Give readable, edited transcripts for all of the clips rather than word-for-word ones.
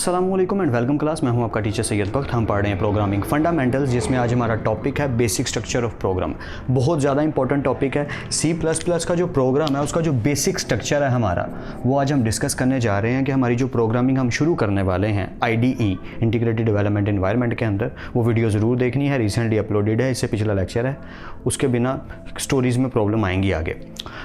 अस्सलामुअलैकुम and welcome class. मैं हूं आपका टीचर सैयद बख्त। हम पढ़ रहे हैं प्रोग्रामिंग फंडामेंटल्स, जिसमें आज हमारा टॉपिक है बेसिक स्ट्रक्चर ऑफ प्रोग्राम। बहुत ज़्यादा इंपॉर्टेंट टॉपिक है। C++ का जो प्रोग्राम है उसका जो बेसिक स्ट्रक्चर है हमारा, वो आज हम डिस्कस करने जा रहे हैं कि हमारी जो प्रोग्रामिंग हम शुरू करने वाले हैं IDE इंटीग्रेटेड डेवलपमेंट एनवायरनमेंट के अंदर, वो वीडियो ज़रूर देखनी है। रिसेंटली अपलोडेड है, इससे पिछला लेक्चर है। उसके बिना स्टोरीज़ में प्रॉब्लम आएंगी आगे।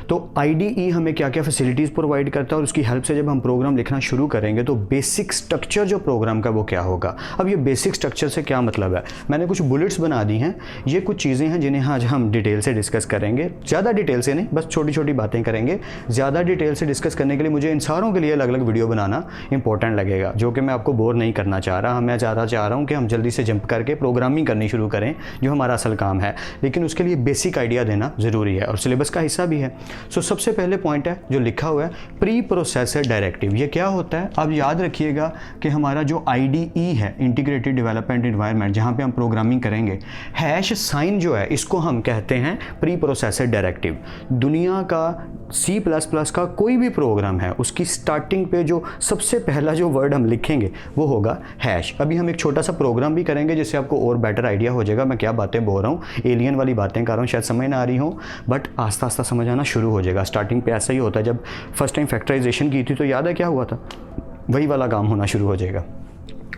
तो IDE हमें क्या क्या फैसिलिटीज़ प्रोवाइड करता है और उसकी हेल्प से जब हम प्रोग्राम लिखना शुरू करेंगे तो बेसिक स्ट्रक्चर जो प्रोग्राम का वो क्या होगा। अब ये बेसिक स्ट्रक्चर से क्या मतलब है, मैंने कुछ बुलेट्स बना दी हैं। ये कुछ चीज़ें हैं जिन्हें आज हम डिटेल से डिस्कस करेंगे। ज़्यादा डिटेल से नहीं, बस छोटी छोटी बातें करेंगे। ज़्यादा डिटेल से डिस्कस करने के लिए मुझे इन सारों के लिए अलग अलग वीडियो बनाना इंपॉर्टेंट लगेगा, जो कि मैं आपको बोर नहीं करना चाह रहा। मैं ज़्यादा चाह रहा हूँ कि हम जल्दी से जंप करके प्रोग्रामिंग करनी शुरू करें, जो हमारा असल काम है। लेकिन उसके लिए बेसिक आइडिया देना ज़रूरी है और सिलेबस का हिस्सा भी है। सो सबसे पहले पॉइंट है जो लिखा हुआ है प्री प्रोसेसर डायरेक्टिव। ये क्या होता है, अब याद रखिएगा कि हमारा जो IDE है इंटीग्रेटेड डेवलपमेंट एनवायरनमेंट, जहाँ पे हम प्रोग्रामिंग करेंगे, हैश साइन जो है इसको हम कहते हैं प्री प्रोसेसर डायरेक्टिव। दुनिया का C++ का कोई भी प्रोग्राम है, उसकी स्टार्टिंग पे जो सबसे पहला जो वर्ड हम लिखेंगे वो होगा हैश। अभी हम एक छोटा सा प्रोग्राम भी करेंगे जिससे आपको और बेटर आइडिया हो जाएगा। मैं क्या बातें बोल रहा हूँ, एलियन वाली बातें कर रहा हूँ, शायद समझ ना आ रही हो, बट आस्ता आस्ता समझ आना शुरू हो जाएगा। स्टार्टिंग पे ऐसा ही होता है। जब फर्स्ट टाइम फैक्टराइजेशन की थी तो याद है क्या हुआ था, वही वाला काम होना शुरू हो जाएगा।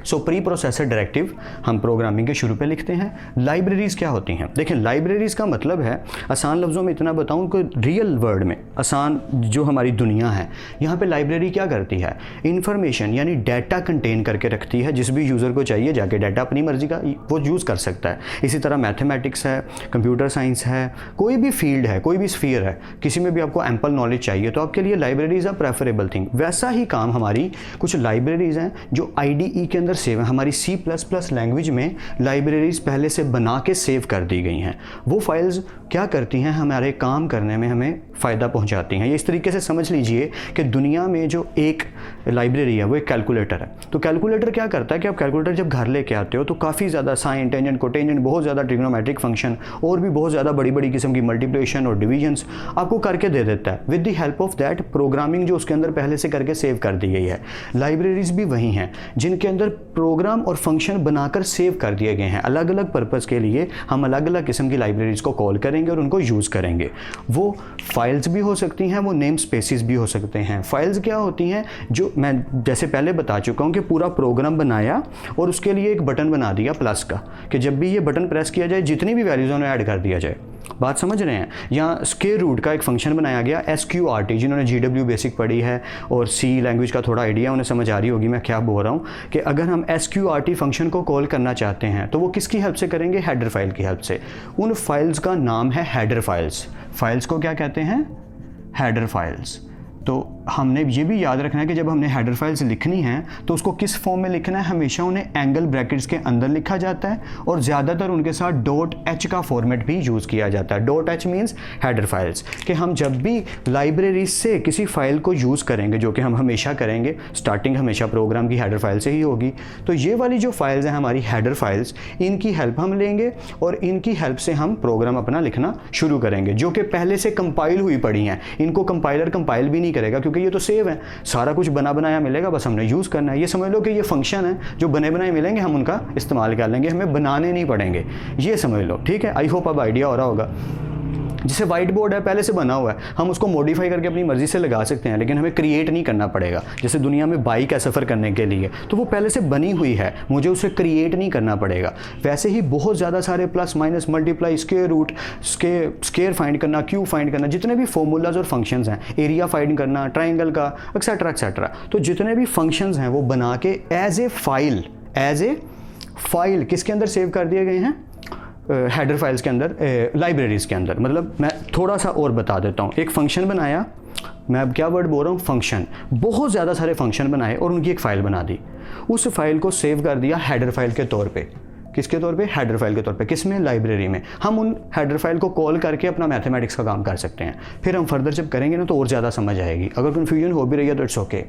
सो प्री प्रोसेसर डायरेक्टिव हम प्रोग्रामिंग के शुरू पे लिखते हैं। लाइब्रेरीज़ क्या होती हैं, देखें लाइब्रेरीज़ का मतलब है, आसान लफ्ज़ों में इतना बताऊं कि रियल वर्ड में आसान जो हमारी दुनिया है, यहाँ पे लाइब्रेरी क्या करती है, इंफॉर्मेशन यानी डाटा कंटेन करके रखती है। जिस भी यूज़र को चाहिए जाके डाटा अपनी मर्ज़ी का वो यूज़ कर सकता है। इसी तरह मैथमेटिक्स है, कंप्यूटर साइंस है, कोई भी फील्ड है, कोई भी स्फीयर है, किसी में भी आपको एम्पल नॉलेज चाहिए तो आपके लिए लाइब्रेरीज़ आर प्रेफरेबल थिंग। वैसा ही काम हमारी कुछ लाइब्रेरीज़ हैं जो IDE के अंदर सेव है। हमारी C++ लैंग्वेज में लाइब्रेरीज पहले से बना के सेव कर दी गई हैं। वो फाइल्स क्या करती हैं, हमारे काम करने में हमें फ़ायदा पहुंचाती हैं। ये इस तरीके से समझ लीजिए कि दुनिया में जो एक लाइब्रेरी है वो एक कैलकुलेटर है। तो कैलकुलेटर क्या करता है कि आप कैलकुलेटर जब घर लेके आते हो तो काफ़ी ज़्यादा साइन, टेंजेंट, कोटेंजेंट, बहुत ज़्यादा ट्रिग्नोमेट्रिक फंक्शन और भी बहुत ज़्यादा बड़ी बड़ी किस्म की मल्टीप्लिकेशन और डिवीजन्स आपको करके दे देता है। With the help of that programming जो उसके अंदर पहले से करके सेव कर दी गई है। लाइब्रेरीज भी वही हैं जिनके अंदर प्रोग्राम और फंक्शन बनाकर सेव कर दिए गए हैं। अलग अलग पर्पस के लिए हम अलग अलग किस्म की लाइब्रेरीज को कॉल करेंगे और उनको यूज़ करेंगे। वो फाइल्स भी हो सकती हैं, वो नेम स्पेसिस भी हो सकते हैं। फाइल्स क्या होती हैं, जो मैं जैसे पहले बता चुका हूँ कि पूरा प्रोग्राम बनाया और उसके लिए एक बटन बना दिया प्लस का, कि जब भी ये बटन प्रेस किया जाए जितनी भी वैल्यूज उन्हें ऐड कर दिया जाए। बात समझ रहे हैं। यहाँ स्क्वायर रूट का एक फंक्शन बनाया गया SQRT, जिन्होंने GW बेसिक पढ़ी है और C लैंग्वेज का थोड़ा आइडिया उन्हें समझ आ रही होगी मैं क्या बोल रहा हूँ, कि अगर हम SQRT फंक्शन को कॉल करना चाहते हैं तो वो किसकी हेल्प से करेंगे, हेडर फाइल की हेल्प से। उन फाइल्स का नाम है हेडर फाइल्स। फाइल्स को क्या कहते हैं, हेडर फाइल्स। तो हमने ये भी याद रखना है कि जब हमने हेडर फाइल्स लिखनी है तो उसको किस फॉर्म में लिखना है, हमेशा उन्हें एंगल ब्रैकेट्स के अंदर लिखा जाता है और ज़्यादातर उनके साथ .h का फॉर्मेट भी यूज़ किया जाता है। .h means header files. कि हम जब भी लाइब्रेरी से किसी फाइल को यूज़ करेंगे, जो कि हम हमेशा करेंगे, स्टार्टिंग हमेशा प्रोग्राम की हेडर फाइल से ही होगी, तो ये वाली जो फाइल्स हैं हमारी हेडर फाइल्स, इनकी हेल्प हम लेंगे और इनकी हेल्प से हम प्रोग्राम अपना लिखना शुरू करेंगे, जो कि पहले से कंपाइल हुई पड़ी हैं। इनको कंपाइलर कंपाइल भी नहीं करेगा क्योंकि ये तो सेव है, सारा कुछ बना बनाया मिलेगा, बस हमने यूज़ करना है। ये समझ लो कि ये फंक्शन है जो बने बनाए मिलेंगे, हम उनका इस्तेमाल कर लेंगे, हमें बनाने नहीं पड़ेंगे। ये समझ लो, ठीक है। आई होप अब आइडिया हो रहा होगा। जैसे वाइट बोर्ड है, पहले से बना हुआ है, हम उसको मॉडिफाई करके अपनी मर्जी से लगा सकते हैं, लेकिन हमें क्रिएट नहीं करना पड़ेगा। जैसे दुनिया में बाइक है सफ़र करने के लिए, तो वो पहले से बनी हुई है, मुझे उसे क्रिएट नहीं करना पड़ेगा। वैसे ही बहुत ज़्यादा सारे plus, minus, multiply, square root, square find करना, क्यूब फाइंड करना, जितने भी फॉर्मूलाज और फंक्शंस हैं, एरिया फाइंड करना, ट्राइंगल का, एक्सेट्रा एक्सेट्रा, तो जितने भी फंक्शंस हैं वो बना के एज ए फाइल किसके अंदर सेव कर दिए गए हैं, हेडर फाइल्स के अंदर, लाइब्रेरीज़ के अंदर। मतलब मैं थोड़ा सा और बता देता हूँ। एक फंक्शन बनाया, मैं अब क्या वर्ड बोल रहा हूँ, फंक्शन। बहुत ज़्यादा सारे फंक्शन बनाए और उनकी एक फ़ाइल बना दी। उस फाइल को सेव कर दिया हेडर फाइल के तौर पे, किसके तौर पे? हेडर फाइल के तौर पे। किस में? लाइब्रेरी में। हम उन हेडर फाइल को कॉल करके अपना मैथमेटिक्स का काम कर सकते हैं। फिर हम फर्दर जब करेंगे ना तो और ज़्यादा समझ आएगी। अगर कन्फ्यूजन हो भी रही है तो इट्स ओके।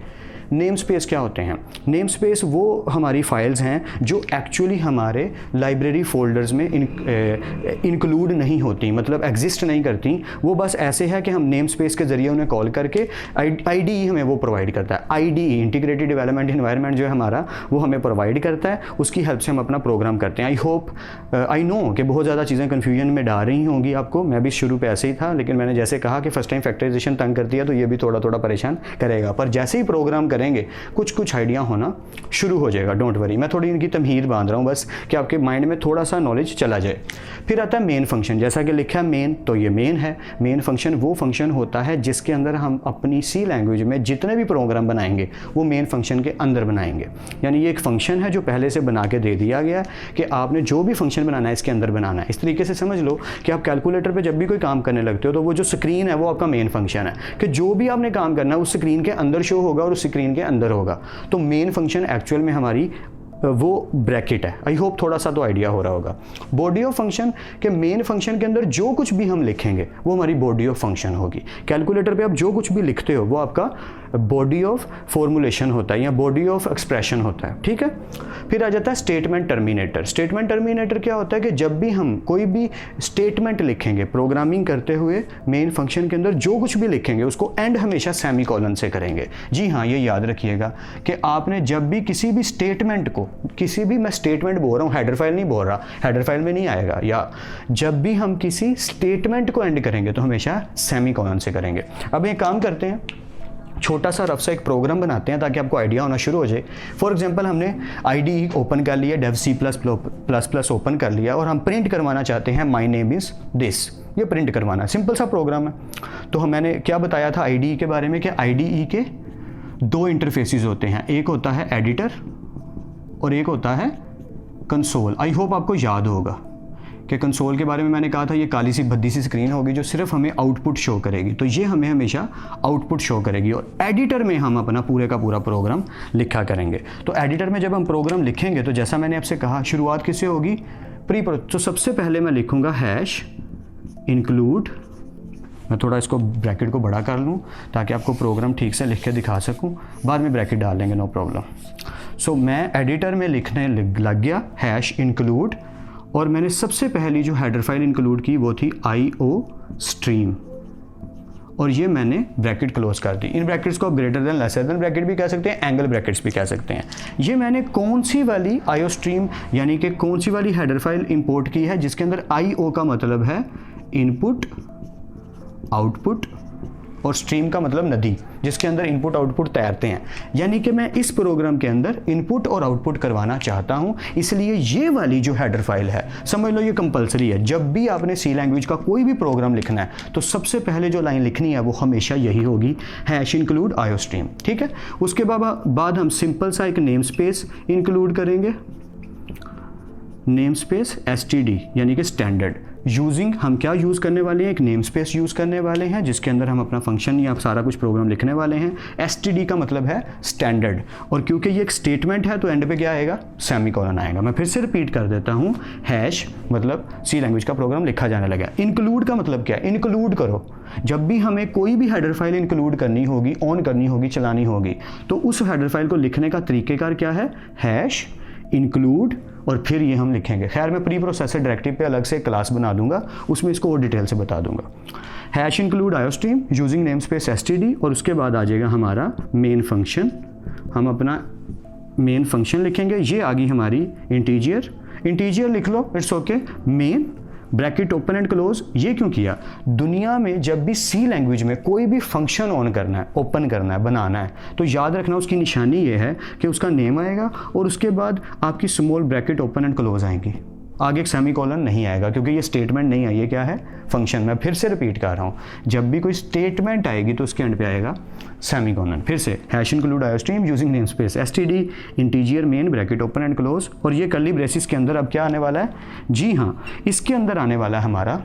नेम स्पेस क्या होते हैं? नेम स्पेस वो हमारी फाइल्स हैं जो एक्चुअली हमारे लाइब्रेरी फोल्डर्स में इंक्लूड नहीं होती, मतलब एग्जिस्ट नहीं करती। वो बस ऐसे है कि हम नेम स्पेस के ज़रिए उन्हें कॉल करके IDE हमें वो प्रोवाइड करता है। IDE इंटीग्रेटेड डेवलपमेंट एनवायरनमेंट जो है हमारा, वो हमें प्रोवाइड करता है। उसकी हेल्प से हम अपना प्रोग्राम करते हैं। आई नो कि बहुत ज़्यादा चीज़ें कन्फ्यूजन में डाल रही होंगी आपको। मैं भी शुरू पे ऐसे ही था, लेकिन मैंने जैसे कहा कि फर्स्ट टाइम फैक्टराइजेशन तंग करती है तो ये भी थोड़ा थोड़ा परेशान करेगा, पर जैसे ही प्रोग्राम करेंगे कुछ आइडिया होना शुरू हो जाएगा। डोंट वरी, मैं थोड़ी इनकी तमहीर बांध रहा हूँ बस कि आपके माइंड में थोड़ा सा नॉलेज चला जाए। फिर आता है मेन फंक्शन। जैसा कि लिखा है मेन, तो ये मेन है। मेन फंक्शन वो फंक्शन होता है जिसके अंदर हम अपनी सी लैंग्वेज में जितने भी प्रोग्राम बनाएंगे वो मेन फंक्शन के अंदर बनाएंगे। यानी ये एक फंक्शन है जो पहले से बना के दे दिया गया कि आपने जो भी फंक्शन बनाना है इसके अंदर बनाना है। इस तरीके से समझ लो कि आप कैलकुलेटर पे जब भी कोई काम करने लगते हो तो वो जो स्क्रीन है वो आपका मेन फंक्शन है, कि जो भी आपने काम करना है उस स्क्रीन के अंदर शो होगा और उस स्क्रीन के अंदर होगा। तो मेन फंक्शन एक्चुअल में हमारी वो ब्रैकेट है। आई होप थोड़ा सा तो आइडिया हो रहा होगा। बॉडी ऑफ फंक्शन के मेन फंक्शन के अंदर जो कुछ भी हम लिखेंगे वो हमारी बॉडी ऑफ फंक्शन होगी। कैलकुलेटर पे आप जो कुछ भी लिखते हो वो आपका बॉडी ऑफ फॉर्मुलेशन होता है या बॉडी ऑफ एक्सप्रेशन होता है, ठीक है। फिर आ जाता है स्टेटमेंट टर्मिनेटर। स्टेटमेंट टर्मिनेटर क्या होता है कि जब भी हम कोई भी स्टेटमेंट लिखेंगे प्रोग्रामिंग करते हुए, मेन फंक्शन के अंदर जो कुछ भी लिखेंगे उसको एंड हमेशा सेमीकोलन से करेंगे। जी हाँ, ये याद रखिएगा कि आपने जब भी किसी भी स्टेटमेंट को, किसी भी, मैं स्टेटमेंट बोल रहा हूँ, हेडर फाइल नहीं बोल रहा, हेडर फाइल में नहीं आएगा, या जब भी हम किसी स्टेटमेंट को एंड करेंगे तो हमेशा सेमीकोलन से करेंगे। अब एक काम करते हैं, छोटा सा रफ सा एक प्रोग्राम बनाते हैं ताकि आपको आइडिया होना शुरू हो जाए। फॉर एग्जांपल हमने IDE ओपन कर लिया, डेव C++ ओपन कर लिया और हम प्रिंट करवाना चाहते हैं माई नेम इज़ दिस। ये प्रिंट करवाना सिंपल सा प्रोग्राम है। तो मैंने क्या बताया था IDE के बारे में कि IDE के दो इंटरफेसेस होते हैं, एक होता है एडिटर और एक होता है कंसोल। आई होप आपको याद होगा कि कंसोल के बारे में मैंने कहा था ये काली सी भद्दी सी स्क्रीन होगी जो सिर्फ हमें आउटपुट शो करेगी, तो ये हमें हमेशा आउटपुट शो करेगी। और एडिटर में हम अपना पूरे का पूरा प्रोग्राम लिखा करेंगे। तो एडिटर में जब हम प्रोग्राम लिखेंगे तो जैसा मैंने आपसे कहा शुरुआत किससे होगी? तो सबसे पहले मैं लिखूँगा हैश इंक्लूड, मैं थोड़ा इसको ब्रैकेट को बड़ा कर लूँ ताकि आपको प्रोग्राम ठीक से लिख के दिखा सकूँ, बाद में ब्रैकेट डाल लेंगे, नो प्रॉब्लम। सो मैं एडिटर में लिखने लग गया हैश इंक्लूड, और मैंने सबसे पहली जो हेडर फाइल इंक्लूड की वो थी IO स्ट्रीम, और ये मैंने ब्रैकेट क्लोज कर दी। इन ब्रैकेट्स को आप greater than lesser than bracket भी कह सकते हैं, एंगल ब्रैकेट्स भी कह सकते हैं। ये मैंने कौन सी वाली IO स्ट्रीम यानी कि कौन सी वाली हेडर फाइल इंपोर्ट की है जिसके अंदर IO का मतलब है इनपुट आउटपुट और स्ट्रीम का मतलब नदी, जिसके अंदर इनपुट आउटपुट तैरते हैं। यानी कि मैं इस प्रोग्राम के अंदर इनपुट और आउटपुट करवाना चाहता हूं, इसलिए ये वाली जो हेडर फाइल है समझ लो ये कंपलसरी है। जब भी आपने सी लैंग्वेज का कोई भी प्रोग्राम लिखना है तो सबसे पहले जो लाइन लिखनी है वो हमेशा यही होगी, हैश इंक्लूड IO स्ट्रीम, ठीक है। उसके बाद हम सिंपल सा एक नेम स्पेस इंक्लूड करेंगे, नेम स्पेस STD यानी कि स्टैंडर्ड। यूजिंग हम क्या यूज़ करने वाले हैं? एक नेम स्पेस यूज़ करने वाले हैं जिसके अंदर हम अपना फंक्शन या सारा कुछ प्रोग्राम लिखने वाले हैं। STD का मतलब है स्टैंडर्ड, और क्योंकि ये एक स्टेटमेंट है तो एंड पे क्या आएगा? सेमीकोलन आएगा। मैं फिर से रिपीट कर देता हूँ, हैश मतलब सी लैंग्वेज का प्रोग्राम लिखा जाने लगा। इंक्लूड का मतलब क्या है? इंक्लूड करो। जब भी हमें कोई भी हेडर फाइल इंक्लूड करनी होगी, ऑन करनी होगी, चलानी होगी, तो उस हेडर फाइल को लिखने का तरीक़ेकार क्या है? हैश इंक्लूड, और फिर ये हम लिखेंगे। खैर मैं प्री प्रोसेसर डायरेक्टिव पे अलग से क्लास बना दूंगा, उसमें इसको और डिटेल से बता दूंगा। Hash include IO stream using name space STD, और उसके बाद आ जाएगा हमारा मेन फंक्शन। हम अपना मेन फंक्शन लिखेंगे। ये आ गई हमारी इंटीजर लिख लो, it's okay. Main bracket open and close. ये क्यों किया? दुनिया में जब भी सी लैंग्वेज में कोई भी फंक्शन ऑन करना है, ओपन करना है, बनाना है, तो याद रखना उसकी निशानी ये है कि उसका नेम आएगा और उसके बाद आपकी small bracket open and close आएंगी, आगे एक सेमीकोलन नहीं आएगा क्योंकि ये स्टेटमेंट नहीं है, ये क्या है? फंक्शन। मैं फिर से रिपीट कर रहा हूँ, जब भी कोई स्टेटमेंट आएगी तो उसके एंड पे आएगा सेमीकोलन। फिर से hash include IO stream using name space STD integer main bracket open and close, और ये कर्ली ब्रेसिस के अंदर अब क्या आने वाला है? जी हाँ, इसके अंदर आने वाला है हमारा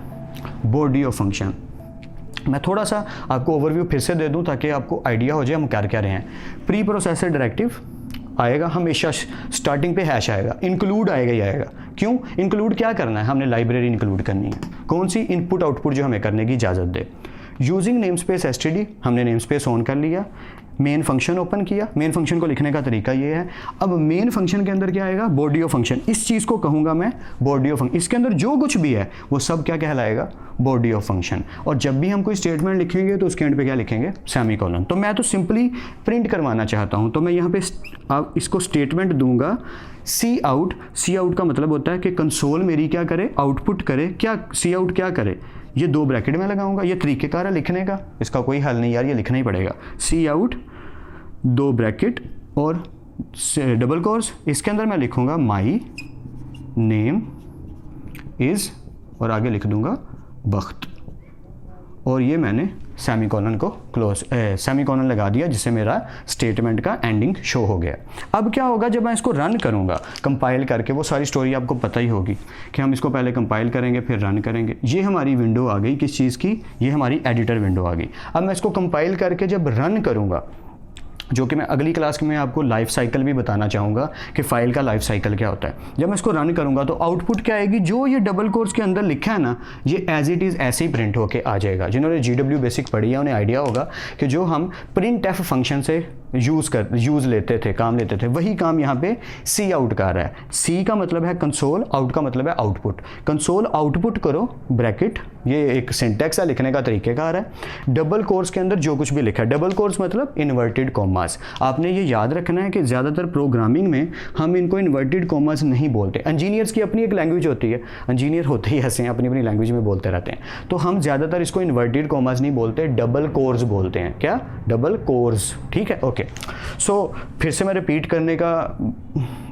बॉडी ऑफ फंक्शन। मैं थोड़ा सा आपको ओवरव्यू फिर से दे दूं ताकि आपको आइडिया हो जाए हम क्या रहे हैं। प्री प्रोसेसर डायरेक्टिव आएगा हमेशा, स्टार्टिंग पे हैश आएगा, इंक्लूड आएगा ही आएगा। क्यों इंक्लूड, क्या करना है, हमने लाइब्रेरी इंक्लूड करनी है, कौन सी, इनपुट आउटपुट जो हमें करने की इजाज़त दे। यूजिंग नेम स्पेस एसटीडी, हमने नेम स्पेस ऑन कर लिया, मेन फंक्शन ओपन किया। मेन फंक्शन को लिखने का तरीका ये है, अब मेन फंक्शन के अंदर क्या आएगा, बॉडी ऑफ फंक्शन, इस चीज़ को कहूँगा मैं बॉडी ऑफ फंक्शन, इसके अंदर जो कुछ भी है वो सब क्या कहलाएगा, बॉडी ऑफ फंक्शन। और जब भी हम कोई स्टेटमेंट लिखेंगे तो उसके एंड पे क्या लिखेंगे, सेमीकोलन। तो मैं तो सिंपली प्रिंट करवाना चाहता हूँ, तो मैं यहाँ पे इसको स्टेटमेंट दूंगा सी आउट। सी आउट का मतलब होता है कि कंसोल मेरी क्या करे, आउटपुट करे, क्या सी आउट क्या करे, ये 2 ब्रैकेट में लगाऊंगा। ये तरीकेकार है लिखने का, इसका कोई हल नहीं यार, ये लिखना ही पड़ेगा। सी आउट 2 ब्रैकेट और डबल कोर्स, इसके अंदर मैं लिखूंगा माई नेम इज़, और आगे लिख दूंगा बख्त, और ये मैंने सेमीकोलन को सेमीकोलन लगा दिया, जिससे मेरा स्टेटमेंट का एंडिंग शो हो गया। अब क्या होगा, जब मैं इसको रन करूंगा कंपाइल करके, वो सारी स्टोरी आपको पता ही होगी कि हम इसको पहले कंपाइल करेंगे फिर रन करेंगे। ये हमारी विंडो आ गई किस चीज़ की, ये हमारी एडिटर विंडो आ गई। अब मैं इसको कंपाइल करके जब रन करूँगा, जो कि मैं अगली क्लास में आपको लाइफ साइकिल भी बताना चाहूँगा कि फ़ाइल का लाइफ साइकिल क्या होता है। जब मैं इसको रन करूँगा तो आउटपुट क्या आएगी, जो ये डबल कोर्स के अंदर लिखा है ना, ये एज इट इज़ ऐसे ही प्रिंट होके आ जाएगा। जिन्होंने GW बेसिक पढ़ी है उन्हें आइडिया होगा कि जो हम प्रिंट एफ फंक्शन से यूज़ लेते थे, काम लेते थे, वही काम यहाँ पे सी आउट का रहा है। सी का मतलब है कंसोल, आउट का मतलब है आउटपुट। कंसोल आउटपुट करो ब्रैकेट, ये एक सिंटैक्स है, लिखने का तरीकेकार है। डबल कोर्स के अंदर जो कुछ भी लिखा है, डबल कोर्स मतलब इन्वर्टेड कॉमास। आपने ये याद रखना है कि ज़्यादातर प्रोग्रामिंग में हम इनको इन्वर्टेड कॉमास नहीं बोलते। इंजीनियर्स की अपनी एक लैंग्वेज होती है, इंजीनियर होते ही ऐसे हैं, अपनी अपनी लैंग्वेज में बोलते रहते हैं, तो हम ज़्यादातर इसको इन्वर्टेड कॉमास नहीं बोलते, डबल कोर्स बोलते हैं। क्या, डबल कोर्स, ठीक है, ओके। सो फिर से मैं रिपीट करने का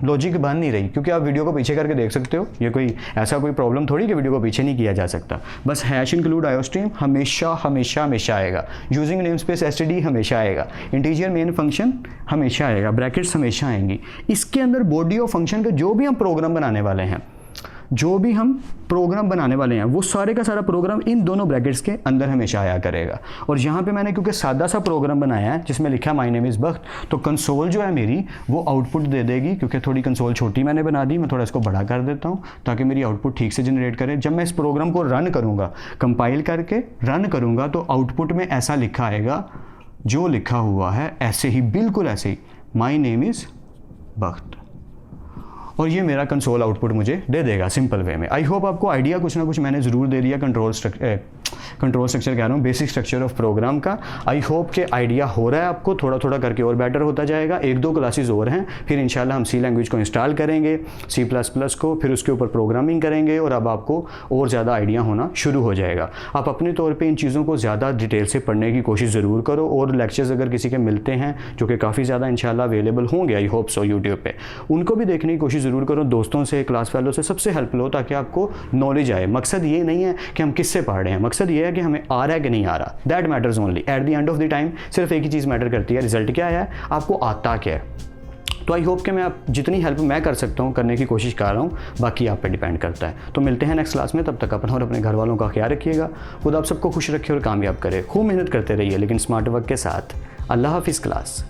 लॉजिक बन नहीं रही, क्योंकि आप वीडियो को पीछे करके देख सकते हो, ये कोई ऐसा कोई प्रॉब्लम थोड़ी कि वीडियो को पीछे नहीं किया जा सकता। बस हैश इंक्लूड आयोस्ट्रीम हमेशा हमेशा हमेशा आएगा, यूजिंग नेम स्पेस एसटीडी हमेशा आएगा, इंटीजर मेन फंक्शन हमेशा आएगा, ब्रैकेट्स हमेशा आएंगी। इसके अंदर बॉडी ऑफ फंक्शन का जो भी हम प्रोग्राम बनाने वाले हैं, वो सारे का सारा प्रोग्राम इन दोनों ब्रैकेट्स के अंदर हमेशा आया करेगा। और यहाँ पे मैंने क्योंकि सादा सा प्रोग्राम बनाया है जिसमें लिखा माय नेम इज़ बख्त, तो कंसोल जो है मेरी वो आउटपुट दे देगी। क्योंकि थोड़ी कंसोल छोटी मैंने बना दी, मैं थोड़ा इसको बड़ा कर देता हूँ ताकि मेरी आउटपुट ठीक से जनरेट करे। जब मैं इस प्रोग्राम को रन करूँगा, कंपाइल करके रन करूँगा, तो आउटपुट में ऐसा लिखा आएगा, जो लिखा हुआ है ऐसे ही, बिल्कुल ऐसे ही, माय नेम इज़ बख्त, और ये मेरा कंसोल आउटपुट मुझे दे देगा सिंपल वे में। आई होप आपको आइडिया कुछ ना कुछ मैंने ज़रूर दे दिया कंट्रोल स्ट्रक्चर कह रहा हूँ, बेसिक स्ट्रक्चर ऑफ प्रोग्राम का। आई होप के आइडिया हो रहा है आपको, थोड़ा थोड़ा करके और बेटर होता जाएगा। 1-2 क्लासेस और हैं, फिर इंशाल्लाह हम सी लैंग्वेज को इंस्टॉल करेंगे, C++ को, फिर उसके ऊपर प्रोग्रामिंग करेंगे, और अब आपको और ज़्यादा आइडिया होना शुरू हो जाएगा। आप अपने तौर पर इन चीज़ों को ज़्यादा डिटेल से पढ़ने की कोशिश ज़रूर करो, और लेक्चर्स अगर किसी के मिलते हैं जो कि काफ़ी ज़्यादा इंशाल्लाह अवेलेबल होंगे, आई होप सो, यूट्यूब पर, उनको भी देखने की कोशिश ज़रूर करो। दोस्तों से, क्लास फेलो से, सबसे हेल्प लो ताकि आपको नॉलेज आए। मकसद ये नहीं है कि हम किससे पढ़ रहे हैं, मकसद ये है कि हमें आ रहा है कि नहीं आ रहा। That matters only. At the end of the time सिर्फ एक ही चीज़ मैटर करती है, रिजल्ट क्या आया है, आपको आता क्या है। तो आई होप कि मैं आप जितनी हेल्प मैं कर सकता हूँ करने की कोशिश कर रहा हूँ, बाकी आप पे डिपेंड करता है। तो मिलते हैं नेक्स्ट क्लास में, तब तक अपना और अपने घर वालों का ख्याल रखिएगा। खुद आप सबको खुश रखे और कामयाब करे। खूब मेहनत करते रहिए लेकिन स्मार्ट वर्क के साथ। अल्लाह हाफिज़ क्लास।